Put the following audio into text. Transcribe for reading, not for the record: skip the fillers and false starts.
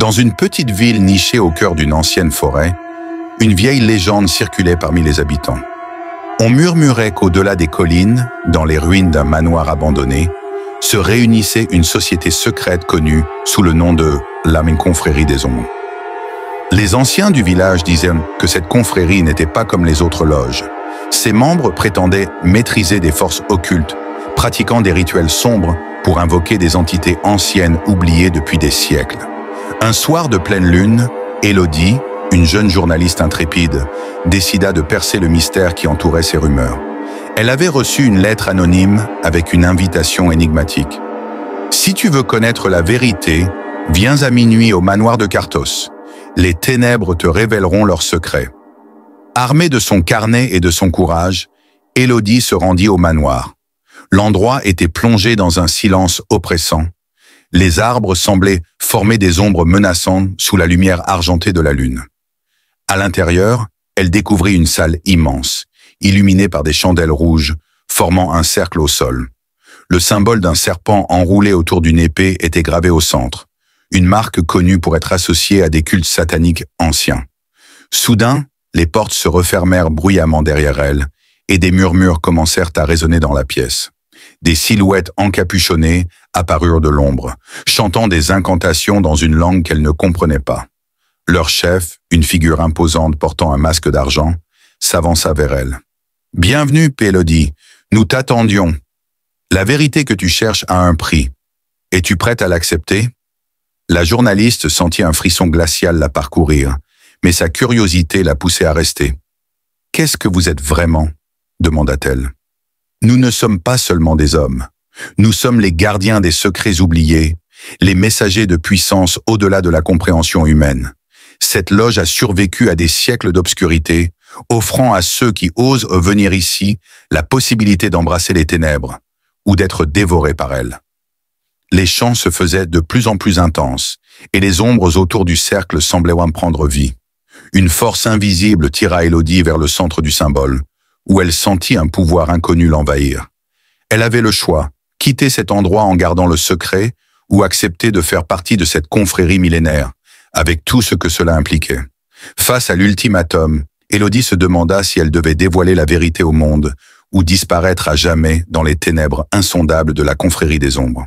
Dans une petite ville nichée au cœur d'une ancienne forêt, une vieille légende circulait parmi les habitants. On murmurait qu'au-delà des collines, dans les ruines d'un manoir abandonné, se réunissait une société secrète connue sous le nom de la confrérie des ombres. Les anciens du village disaient que cette confrérie n'était pas comme les autres loges. Ses membres prétendaient maîtriser des forces occultes, pratiquant des rituels sombres pour invoquer des entités anciennes oubliées depuis des siècles. Un soir de pleine lune, Élodie, une jeune journaliste intrépide, décida de percer le mystère qui entourait ces rumeurs. Elle avait reçu une lettre anonyme avec une invitation énigmatique. « Si tu veux connaître la vérité, viens à minuit au manoir de Carthos. Les ténèbres te révéleront leurs secrets. » Armée de son carnet et de son courage, Élodie se rendit au manoir. L'endroit était plongé dans un silence oppressant. Les arbres semblaient former des ombres menaçantes sous la lumière argentée de la lune. À l'intérieur, elle découvrit une salle immense, illuminée par des chandelles rouges, formant un cercle au sol. Le symbole d'un serpent enroulé autour d'une épée était gravé au centre, une marque connue pour être associée à des cultes sataniques anciens. Soudain, les portes se refermèrent bruyamment derrière elle, et des murmures commencèrent à résonner dans la pièce. Des silhouettes encapuchonnées apparurent de l'ombre, chantant des incantations dans une langue qu'elle ne comprenait pas. Leur chef, une figure imposante portant un masque d'argent, s'avança vers elle. « Bienvenue, Élodie, nous t'attendions. La vérité que tu cherches a un prix. Es-tu prête à l'accepter ?» La journaliste sentit un frisson glacial la parcourir, mais sa curiosité la poussait à rester. « Qu'est-ce que vous êtes vraiment ?» demanda-t-elle. « Nous ne sommes pas seulement des hommes. Nous sommes les gardiens des secrets oubliés, les messagers de puissance au-delà de la compréhension humaine. Cette loge a survécu à des siècles d'obscurité, offrant à ceux qui osent venir ici la possibilité d'embrasser les ténèbres ou d'être dévorés par elles. » Les chants se faisaient de plus en plus intenses, et les ombres autour du cercle semblaient en prendre vie. Une force invisible tira Élodie vers le centre du symbole, où elle sentit un pouvoir inconnu l'envahir. Elle avait le choix, quitter cet endroit en gardant le secret, ou accepter de faire partie de cette confrérie millénaire, avec tout ce que cela impliquait. Face à l'ultimatum, Élodie se demanda si elle devait dévoiler la vérité au monde, ou disparaître à jamais dans les ténèbres insondables de la confrérie des ombres.